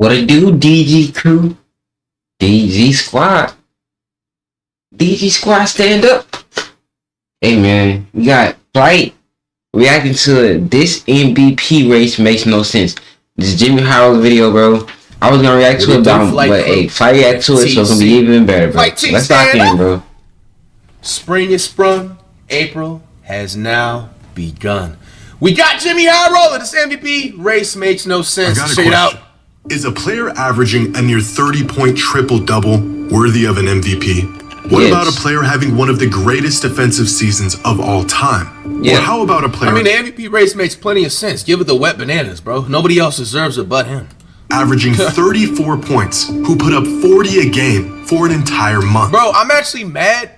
What it do, DG crew? DG squad. DG squad, stand up. Hey man, we got Flight reacting to this MVP race makes no sense. This Jimmy Howard video, bro. I was gonna react to it, but hey, Flight react to it, so it's gonna be even better, bro. Let's lock in, bro. Spring is sprung. April has now begun. We got Jimmy High Roller. This MVP race makes no sense. Check it out. Is a player averaging a near 30-point triple-double worthy of an MVP? What about a player having one of the greatest defensive seasons of all time? Or how about a player... I mean, the MVP race makes plenty of sense. Give it the wet bananas, bro. Nobody else deserves it but him. Averaging 34 points, who put up 40 a game for an entire month. Bro, I'm actually mad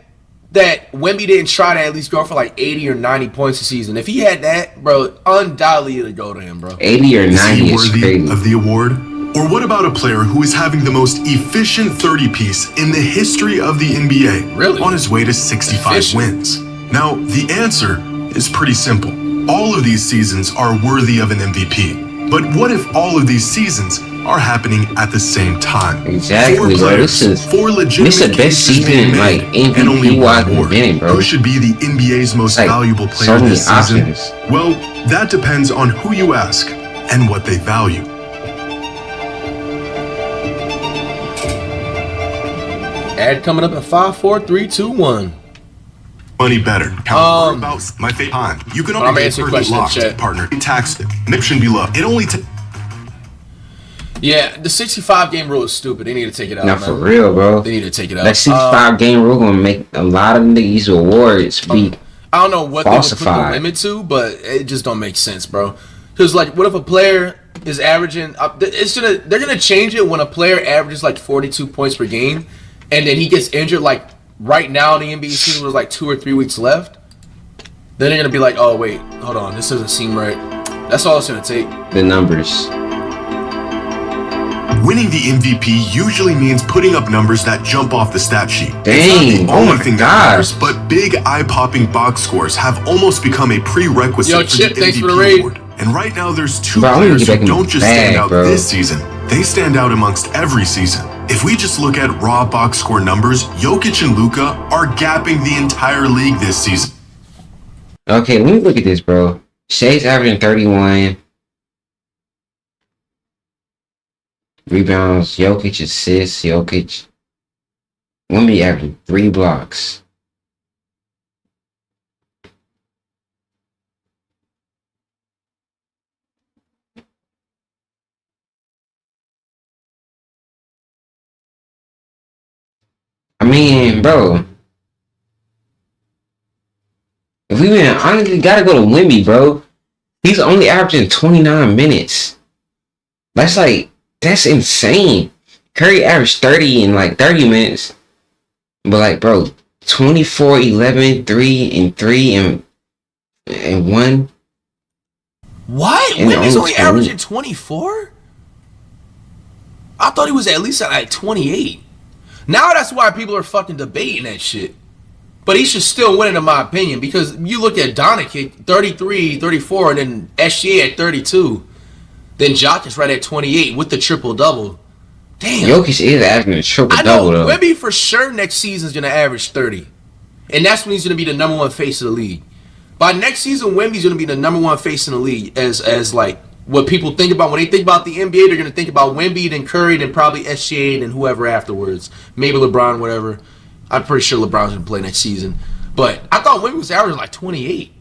that Wemby didn't try to at least go for like 80 or 90 points a season. If he had that, bro, undoubtedly it'd go to him, bro. 80 or 90 is worthy crazy. Of the award? Or what about a player who is having the most efficient 30-piece in the history of the NBA? Really? On his way to 65 wins. Now, the answer is pretty simple. All of these seasons are worthy of an MVP. But what if all of these seasons are happening at the same time? Exactly, bro. This is the best season, like, MVP-wise been, bro. Who should be the NBA's most valuable player this season? Well, that depends on who you ask and what they value. Ad coming up at 5, 4, 3, 2, 1. Money better. Count about my favorite time. You can only get perfect locked, partner. Tax nip be low. It only yeah, the 65-game rule is stupid. They need to take it out. Not for real, bro. They need to take it out. That 65-game rule gonna make a lot of these awards be I don't know what falsified. They would put the limit to, but it just don't make sense, bro. Because like, what if a player is averaging? They're gonna change it when a player averages like 42 points per game, and then he gets injured like right now in the NBA season with like 2 or 3 weeks left. Then they're gonna be like, oh wait, hold on, this doesn't seem right. That's all it's gonna take. The numbers. Winning the MVP usually means putting up numbers that jump off the stat sheet. Dang, oh my gosh. But big eye-popping box scores have almost become a prerequisite for the MVP award. And right now there's two players who don't just stand out this season. They stand out amongst every season. If we just look at raw box score numbers, Jokic and Luka are gapping the entire league this season. Okay, let me look at this, bro. Shay's averaging 31. Rebounds, Jokic assists, Jokic. Wemby averaging 3 blocks. I mean, bro. If we been honestly gotta go to Wemby, bro. He's only averaging 29 minutes. That's insane. Curry averaged 30 in like 30 minutes. But like, bro, 24, 11, 3, and 3, and 1. What? Wemby's only averaging 24? I thought he was at least at like 28. Now that's why people are fucking debating that shit. But he should still win, in my opinion, because you look at Doncic, 33, 34, and then SGA at 32. Then Jock is right at 28 with the triple-double. Damn. Jokic is averaging a triple-double, though. Wemby for sure next season is going to average 30. And that's when he's going to be the number 1 face of the league. By next season, Wemby's going to be the number 1 face in the league as like what people think about. When they think about the NBA, they're going to think about Wemby, then Curry, then probably SGA, and whoever afterwards. Maybe LeBron, whatever. I'm pretty sure LeBron's going to play next season. But I thought Wemby was averaging like 28.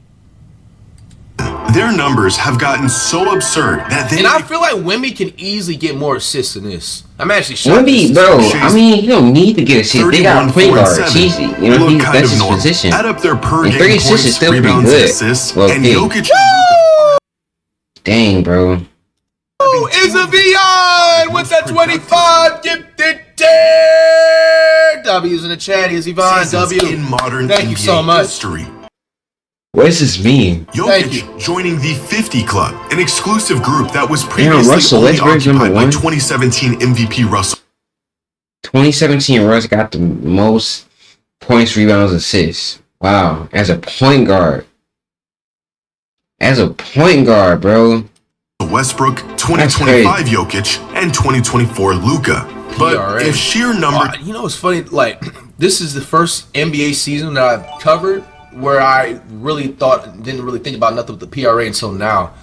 Their numbers have gotten so absurd that they... And I feel like Wemby can easily get more assists than this. I'm actually shocked. Wemby, bro, I mean, he don't need to get assists. They got point guards. Easy. You know, that's his position. Add up their per and 3 assists is still pretty good. And Jokic... Dang, bro. Who is a beyond with that 25 gifted dare? W's in the chat. Is Yvonne W. In modern Thank you so much. History. What does this mean? Jokic joining the 50 Club, an exclusive group that was previously only occupied by 2017 MVP Russell. 2017 Russ got the most points, rebounds, assists. Wow, as a point guard. Bro. Westbrook, 2025 Jokic, and 2024 Luka. But PRA. if sheer number... you know what's funny? Like, this is the first NBA season that I've covered where I really didn't really think about nothing with the PRA until now.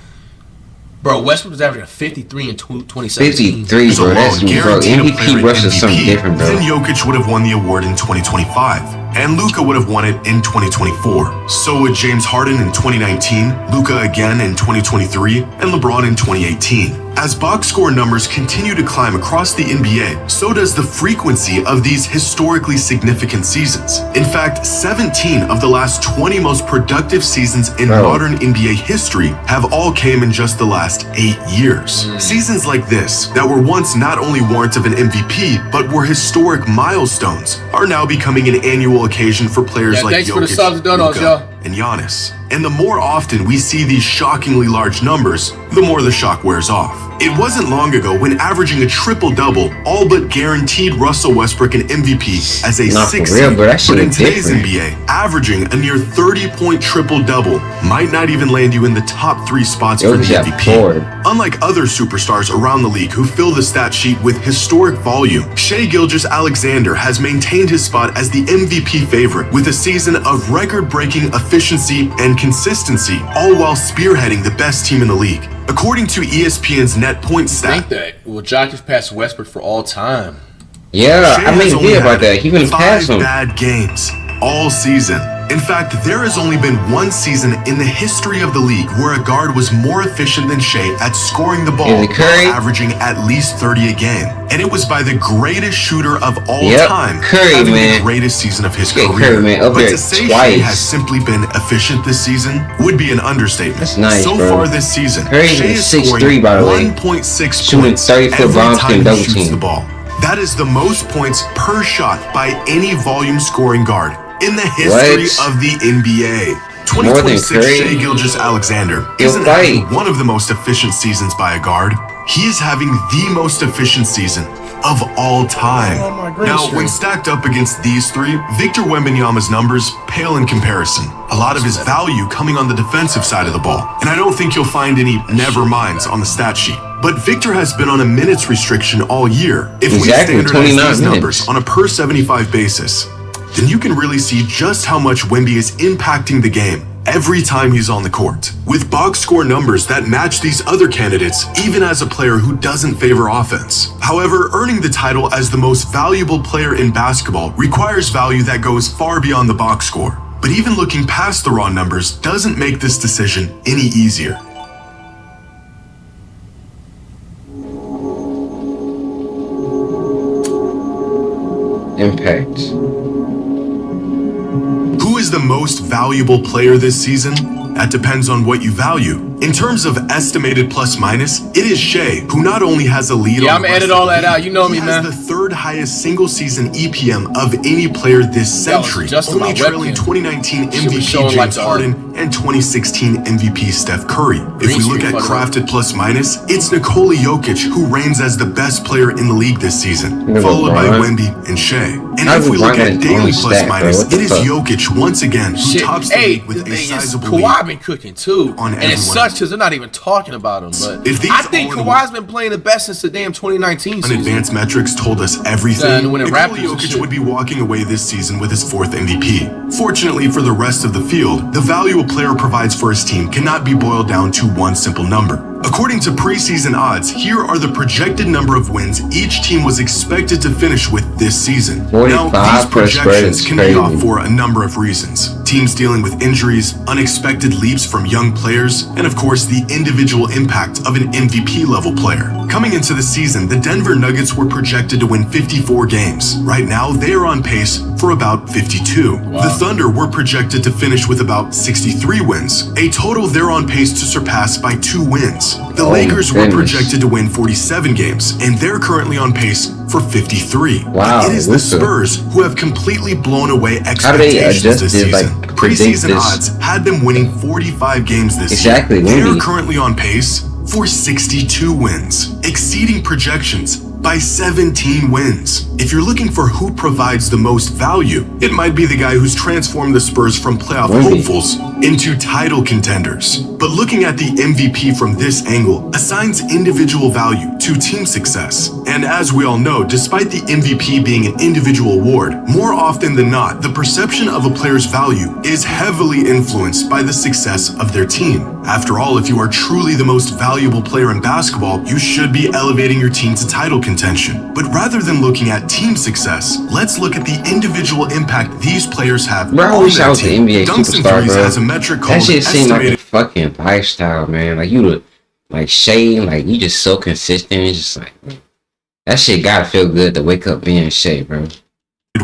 Bro, Westbrook was averaging 53 in 2017. 53, bro. That's bro. MVP rush is something different, bro. Then Jokic would have won the award in 2025, and Luka would have won it in 2024. So would James Harden in 2019, Luka again in 2023, and LeBron in 2018. As box score numbers continue to climb across the NBA, so does the frequency of these historically significant seasons. In fact, 17 of the last 20 most productive seasons in modern NBA history have all came in just the last 8 years. Seasons like this, that were once not only warrant of an MVP, but were historic milestones, are now becoming an annual occasion for players like Jokic, Luka, and Giannis. And the more often we see these shockingly large numbers, the more the shock wears off. It wasn't long ago when averaging a triple-double all but guaranteed Russell Westbrook an MVP as a sixth seed. But in today's NBA, averaging a near 30-point triple-double might not even land you in the top 3 spots for the MVP. Unlike other superstars around the league who fill the stat sheet with historic volume, Shai Gilgeous-Alexander has maintained his spot as the MVP favorite with a season of record-breaking efficiency and consistency, all while spearheading the best team in the league. According to ESPN's net point stat, I think that will Jokic pass Westbrook for all time. Yeah, I made a video about that. He wouldn't pass him. 5 bad games all season. In fact, there has only been one season in the history of the league where a guard was more efficient than Shai at scoring the ball, while averaging at least 30 a game. And it was by the greatest shooter of all time, having the greatest season of his career. But to say Shai has simply been efficient this season would be an understatement. That's nice, so far this season, Shai is 6'3", by the way. 1.6 points every time he shoots the ball. That is the most points per shot by any volume scoring guard in the history of the NBA. 2026 Shai Gilgeous-Alexander isn't having one of the most efficient seasons by a guard. He is having the most efficient season of all time. Now, when stacked up against these three, Victor Wembanyama's numbers pale in comparison. A lot of his value coming on the defensive side of the ball. And I don't think you'll find any never minds on the stat sheet. But Victor has been on a minutes restriction all year. If we standardize these numbers on a per 75 basis, then you can really see just how much Wemby is impacting the game every time he's on the court. With box score numbers that match these other candidates, even as a player who doesn't favor offense. However, earning the title as the most valuable player in basketball requires value that goes far beyond the box score. But even looking past the raw numbers doesn't make this decision any easier. Impact. Who is the most valuable player this season? That depends on what you value. In terms of estimated plus minus, it is Shai, who not only has a lead on I'm gonna edit all that out. You know me, man. He has the 3rd highest single season EPM of any player this century, only trailing 2019 MVP James Harden and 2016 MVP Steph Curry. If we look at crafted plus minus, it's Nikola Jokic who reigns as the best player in the league this season, followed by Wemby and Shai. And if we look at daily plus minus, it is Jokic once again who tops the league with a sizable lead. Kawhi been cooking too, and it sucks because they're not even talking about him. But I think Kawhi's been playing the best since the damn 2019 season. Advanced metrics told us everything. Nikola Jokic would be walking away this season with his 4th MVP. Fortunately for the rest of the field, the value a player provides for his team cannot be boiled down to one simple number. According to preseason odds, here are the projected number of wins each team was expected to finish with this season. Now, these projections can be off for a number of reasons. Teams dealing with injuries, unexpected leaps from young players, and of course the individual impact of an MVP-level player. Coming into the season, the Denver Nuggets were projected to win 54 games. Right now, they are on pace for about 52. Wow. The Thunder were projected to finish with about 63 wins, a total they're on pace to surpass by 2 wins. The Lakers were projected to win 47 games, and they're currently on pace for 53. Wow, it is the Spurs who have completely blown away expectations this season. Preseason odds had them winning 45 games this year. They are currently on pace for 62 wins, exceeding projections by 17 wins. If you're looking for who provides the most value, it might be the guy who's transformed the Spurs from playoff hopefuls into title contenders. But looking at the MVP from this angle assigns individual value to team success. And as we all know, despite the MVP being an individual award, more often than not, the perception of a player's value is heavily influenced by the success of their team. After all, if you are truly the most valuable player in basketball, you should be elevating your team to title contention. But rather than looking at team success, let's look at the individual impact these players have bro, on their team. NBA Dunks and superstar, threes bro. has a metric called that shit seemed like a estimated fucking lifestyle, man. Like you look like Shay, like you just so consistent. It's just like that shit gotta feel good to wake up being Shay, bro.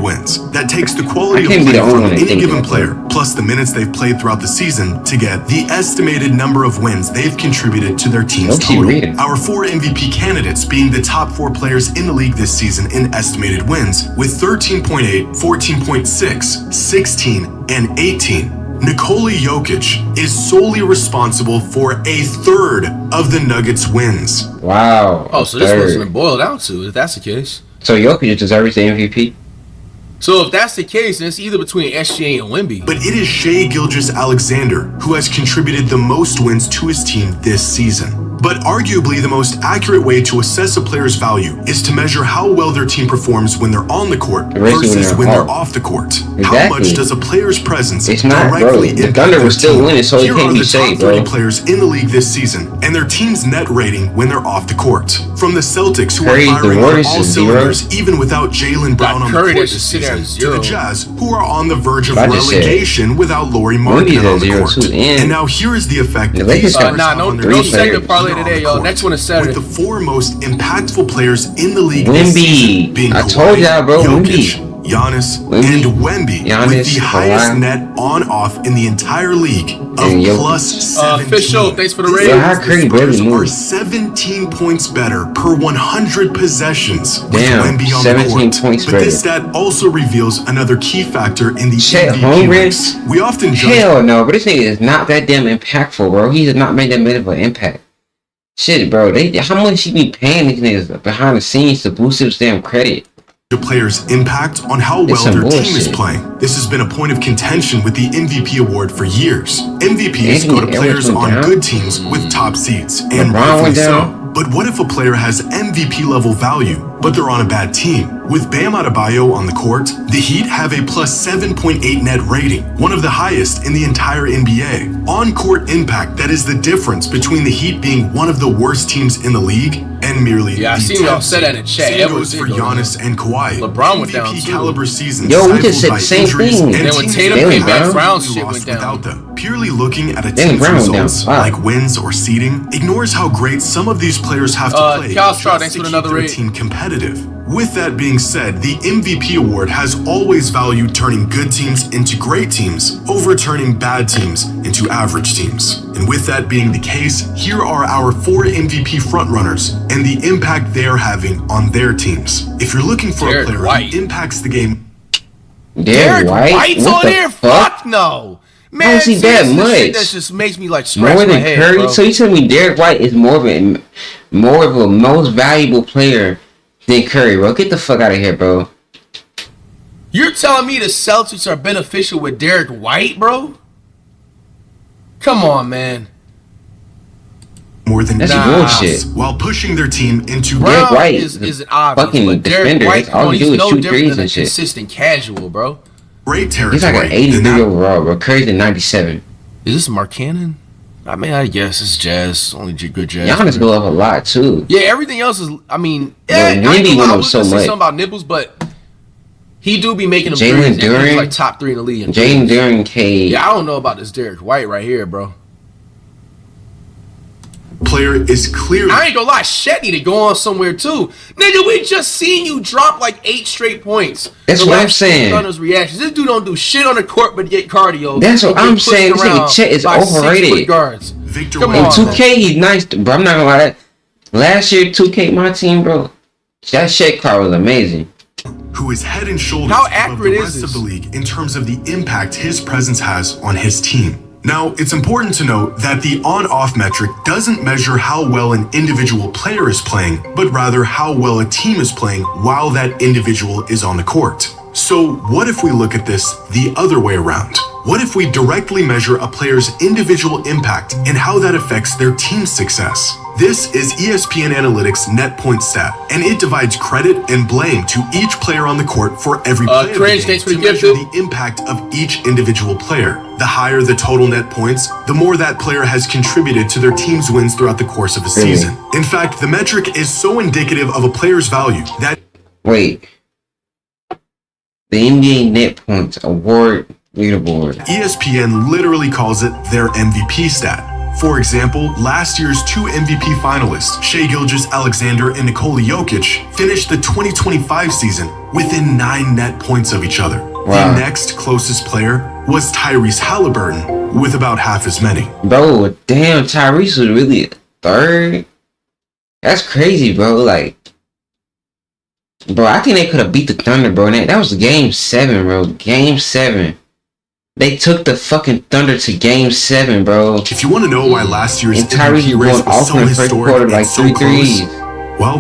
wins. That takes the quality of can't be play the only from one that any think given that, player, plus the minutes they've played throughout the season, to get the estimated number of wins they've contributed to their team's total. Our 4 MVP candidates being the top 4 players in the league this season in estimated wins, with 13.8, 14.6, 16, and 18. Nikola Jokic is solely responsible for a third of the Nuggets' wins. Wow. Oh, so this wasn't boiled down to, if that's the case. So Jokic deserves the MVP? So if that's the case, then it's either between SGA and Wemby. But it is Shai Gilgeous-Alexander who has contributed the most wins to his team this season. But arguably the most accurate way to assess a player's value is to measure how well their team performs when they're on the court versus when they're off the court. Exactly. How much does a player's presence directly impact the Thunder was still winning, so Here are the top 30 players in the league this season and their team's net rating when they're off the court. From the Celtics, who are firing on all cylinders even without Jaylen Brown on the court this season, to the Jazz, who are on the verge of relegation without Lauri Markkanen on the court. And now here is the effect these players have on their team. Today, yo. Next one is Saturday. With the 4 most impactful players in the league Wemby. this season being I told y'all, bro. Jokic, Giannis, and Wemby, with the highest net on-off in the entire league of plus 17. Official, thanks for the rating. The Spurs are 17 points better per 100 possessions with Wemby on the court. But this stat also reveals another key factor in the MVP race. We often judge. Hell no, but this nigga is not that damn impactful, bro. He has not made that big of an impact. Shit, bro. How much he be paying these niggas behind the scenes to boost his damn credit? The player's impact on how well their team is playing. This has been a point of contention with the MVP award for years. MVPs go to players on good teams with top seeds, and rightfully so. But what if a player has MVP level value, but they're on a bad team? With Bam Adebayo on the court, the Heat have a plus 7.8 net rating, one of the highest in the entire NBA. On-court impact, that is the difference between the Heat being one of the worst teams in the league and merely I seen y'all said that in chat. Same goes for Giannis and Kawhi. LeBron went down MVP caliber seasons. Yo, we just said the same thing. And then when Tatum came back, Brown's shit went down. Without them. Purely looking at a team's results, like wins or seeding, ignores how great some of these players have to play just to keep their team competitive. With that being said, the MVP award has always valued turning good teams into great teams over turning bad teams into average teams. And with that being the case, here are our 4 MVP frontrunners and the impact they are having on their teams. If you're looking for a player who impacts the game, Derek White's on there? Fuck no. Man, how is he that much? That just makes me like scratch more than my head, Curry. bro. So you telling me Derek White is more of a most valuable player than Curry, bro? Get the fuck out of here, bro. You're telling me the Celtics are beneficial with Derek White, bro? Come on, man. More than bullshit. While pushing their team into Derek White is an obvious, fucking defender. That's all he do is shoot threes and shit. Consistent casual, bro. Great territory. He's like an 83 overall, bro. Curry's a 97. Is this Mark Cannon? I mean, I guess it's Jazz. Only good Jazz. Giannis go up a lot too. Yeah, everything else is. I mean, Wemby went up so much. Something about nipples, but he do be making them Jalen Duren, like top 3 in the league. Jalen Duren, K. Yeah, I don't know about this Derek White right here, bro. Player is clearly. I ain't gonna lie, Shet need to go on somewhere too. Nigga, we just seen you drop like 8 straight points. That's what I'm saying. Thunder's reactions. This dude don't do shit on the court but get cardio. That's what I'm saying. This nigga Chet is overrated. Victor Come in on, 2K, he's nice, bro. I'm not gonna lie. Last year, 2K, my team, bro. That Shet card was amazing. Who is head and shoulders above the rest of the league in terms of the impact his presence has on his team. Now, it's important to note that the on-off metric doesn't measure how well an individual player is playing, but rather how well a team is playing while that individual is on the court. So what if we look at this the other way around? What if we directly measure a player's individual impact and how that affects their team's success? This is ESPN Analytics net point stat, and it divides credit and blame to each player on the court for every play of the game to measure the impact of each individual player. The higher the total net points, the more that player has contributed to their team's wins throughout the course of a season. In fact, the metric is so indicative of a player's value that... Wait. The NBA net points award leaderboard. ESPN literally calls it their MVP stat. For example, last year's 2 MVP finalists, Shai Gilgeous-Alexander and Nikola Jokic, finished the 2025 season within 9 net points of each other. Wow. The next closest player was Tyrese Halliburton, with about half as many. Bro, damn, Tyrese was really third? That's crazy, bro. Like, bro, I think they could have beat the Thunder, bro. That was Game 7, bro. Game 7. They took the fucking Thunder to Game 7, bro. If you want to know why last year's MVP race was so historic and so close, well,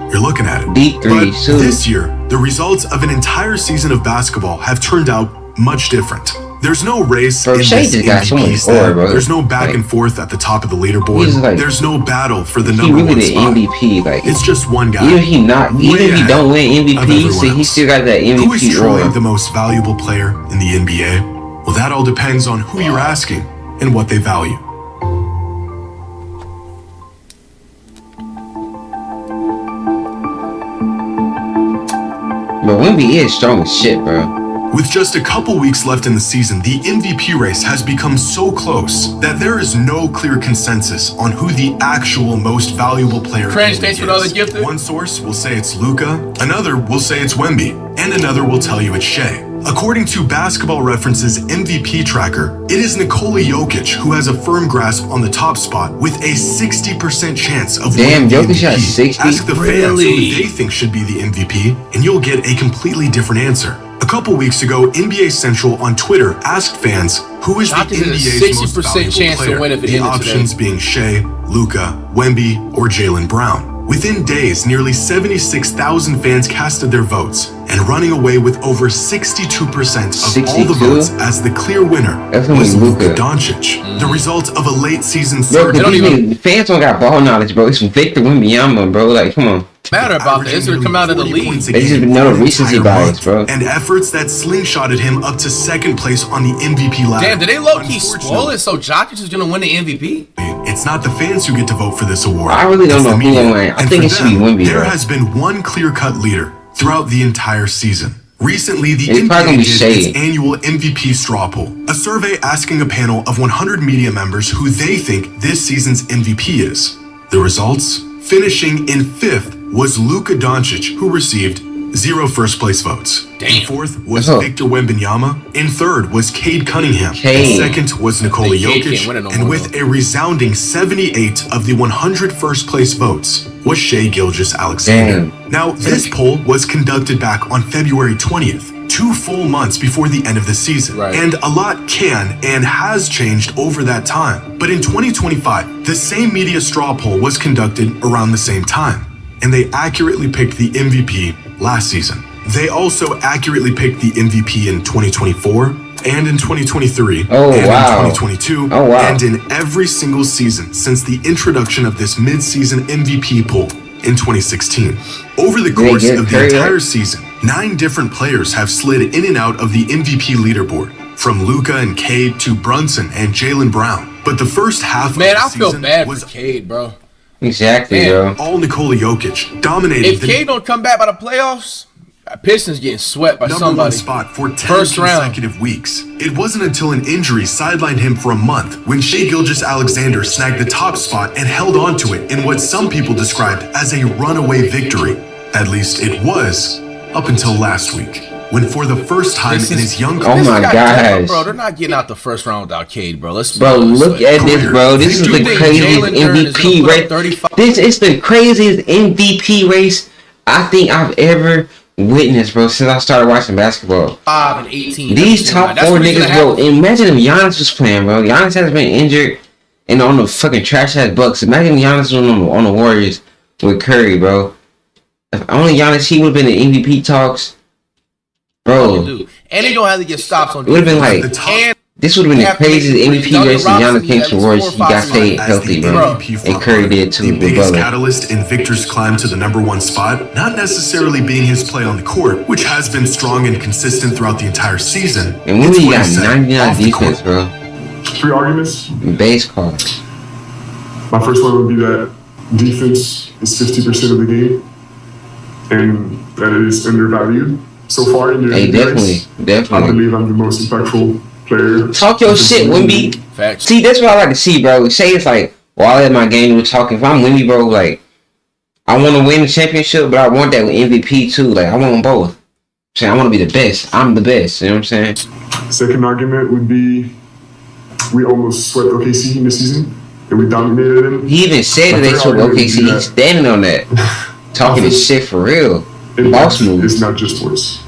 you're looking at it. Deep threes, but this year, the results of an entire season of basketball have turned out much different. There's no race bro, in this MVP stat. There's no back and forth at the top of the leaderboard. Like, there's no battle for the number one spot. MVP, like, it's just one guy. Even if he don't win MVP, so he still got that MVP. Who is truly the most valuable player in the NBA? Well, that all depends on who you're asking and what they value. But Wemby is strong as shit, bro. With just a couple weeks left in the season, the MVP race has become so close that there is no clear consensus on who the actual most valuable player is. One source will say it's Luka, another will say it's Wemby, and another will tell you it's Shai. According to Basketball Reference's MVP tracker, it is Nikola Jokic who has a firm grasp on the top spot with a 60% chance of winning the Jokic MVP. has 60? Ask the fans who they think should be the MVP, and you'll get a completely different answer. A couple weeks ago, NBA Central on Twitter asked fans who is the NBA's most valuable player, the options being Shai, Luka, Wemby, or Jaylen Brown. Within days, nearly 76,000 fans casted their votes, and running away with over 62% of all the votes as the clear winner was Luka Doncic. The result of a late season surge. Fans don't got ball knowledge, bro. It's Victor Wembanyama, bro. Like, come on. Matter about this, or come out of the league. They just know recency bias, bro. And efforts that slingshotted him up to second place on the MVP ladder. Damn, did they low-key spoil it so Jokic is gonna win the MVP? It's not the fans who get to vote for this award. I really don't know who will win. I think it should be Wemby. There has been one clear-cut leader throughout the entire season. Recently, the NBA did its annual MVP straw poll, a survey asking a panel of 100 media members who they think this season's MVP is. The results? Finishing in 5th was Luka Doncic, who received 0 first-place votes. Damn. In 4th was Victor Wembanyama. In 3rd was Cade Cunningham. In 2nd was Nikola Jokic. And with a resounding 78 of the 100 first-place votes was Shai Gilgeous-Alexander. Now, this poll was conducted back on February 20th. 2 full months before the end of the season. And a lot can and has changed over that time. But in 2025, the same media straw poll was conducted around the same time. And they accurately picked the MVP last season. They also accurately picked the MVP in 2024 and in 2023 in 2022 and in every single season since the introduction of this mid-season MVP poll in 2016. Over the course of the entire season, 9 different players have slid in and out of the MVP leaderboard, from Luka and Cade to Brunson and Jaylen Brown. But the first half of the season I feel bad for Cade, bro. Exactly, bro. All Nikola Jokic dominated. If Cade don't come back by the playoffs, Pistons getting swept by somebody. Number 1 spot for 10 consecutive weeks. It wasn't until an injury sidelined him for a month when Shai Gilgeous-Alexander snagged the top spot and held on to it in what some people described as a runaway victory. At least it was, up until last week, when for the first time in his young career... Oh my gosh. Bro, they're not getting out the first round without Cade, bro. Look at this, bro. This is the craziest MVP race. This is the craziest MVP race I think I've ever witnessed, bro, since I started watching basketball. 5 and 18. These top 4 niggas, bro. Imagine if Giannis was playing, bro. Giannis has been injured and on the fucking trash ass Bucks. Imagine Giannis was on the Warriors with Curry, bro. If only Giannis, he would have been in MVP talks. Bro. And they don't have to get stops on it would have been like, This would have been the craziest MVP race in Giannis came towards. He got stayed healthy, bro. And Curry did too. The biggest catalyst in Victor's climb to the #1 spot, not necessarily being his play on the court, which has been strong and consistent throughout the entire season. And when he got 99 defense, bro. 3 arguments. Base card. My first one would be that defense is 50% of the game, and that it is undervalued so far in your race. Definitely. I believe I'm the most impactful player. Talk your shit, Wemby. Facts. See, that's what I like to see, bro. Say it's like, while at my game, we're talking. If I'm Wemby, bro, like, I want to win the championship, but I want that with MVP too. Like, I want them both. I want to be the best. I'm the best. You know what I'm saying? Second argument would be we almost swept OKC in the season, and we dominated them. He even said that they swept OKC. He's standing on that. Talking his shit for real. Boss move. It's not just sports.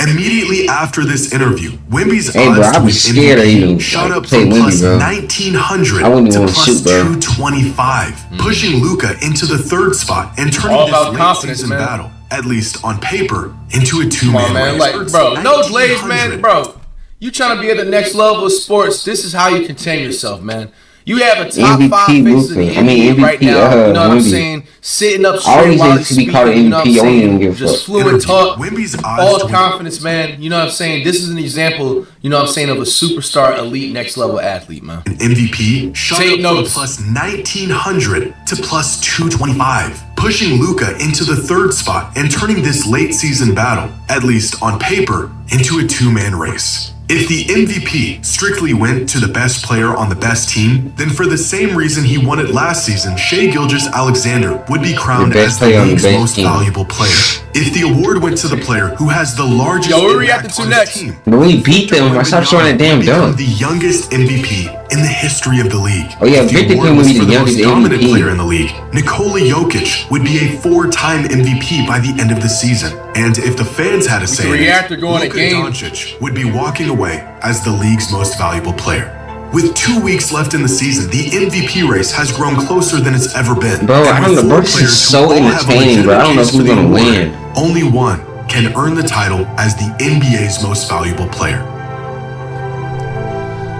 Immediately after this interview, Wemby's odds to win MVP shot up from plus 1900 to plus 225, pushing Luka into the 3rd spot and turning this late season battle, at least on paper, into a 2-man race. Like, bro, no glaze, man, bro. You trying to be at the next level of sports? This is how you contain yourself, man. You have a top MVP 5 faces in the NBA right now. You know what I'm saying? Sitting up straight while he's speaking. You know what I'm saying? Just fluent talk, all confidence, man. You know what I'm saying? This is an example, you know what I'm saying, of a superstar, elite, next level athlete, man. An MVP shot up from plus 1900 to plus 225, pushing Luka into the 3rd spot and turning this late season battle, at least on paper, into a 2-man race. If the MVP strictly went to the best player on the best team, then for the same reason he won it last season, Shai Gilgeous-Alexander would be crowned as the league's most valuable player. If the award went to the player who has the largest impact on his team, but when he beat them, I stopped showing that damn dunk. The youngest MVP in the history of the league. Oh yeah, Victor couldn't be the youngest dominant player in the league. Nikola Jokic would be a 4-time MVP by the end of the season. And if the fans had a say, Luka Doncic would be walking away as the league's most valuable player. With 2 weeks left in the season, the MVP race has grown closer than it's ever been. Bro, I don't know. This is so entertaining, bro. I don't know who's gonna win. Only one can earn the title as the NBA's most valuable player.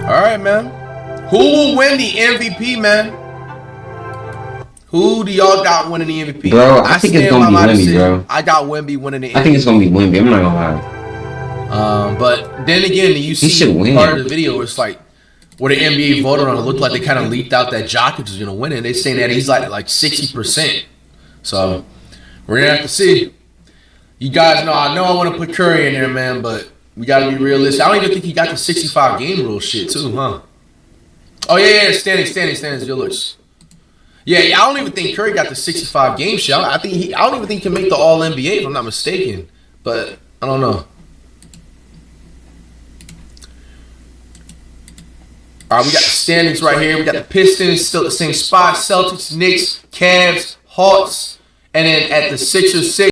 All right, man. Who will win the MVP, man? Who do y'all got winning the MVP? Bro, I think it's gonna be Wemby, bro. I got Wemby winning the MVP. I think it's gonna be Wemby. I'm not gonna lie. But then again, you see part of the video where it's like where the NBA voted on it looked like they kind of leaked out that Jokic was gonna win it. They're saying that he's like 60%. So we're gonna have to see. You guys know I want to put Curry in there, man, but we gotta be realistic. I don't even think he got the 65 game rule shit too, huh? Oh yeah, standings, Village. Yeah, I don't even think Curry got the 65 game shit. I don't even think he can make the All NBA if I'm not mistaken. But I don't know. All right, we got the standings right here. We got the Pistons still at the same spot. Celtics, Knicks, Cavs, Hawks, and then at the 6 or 6.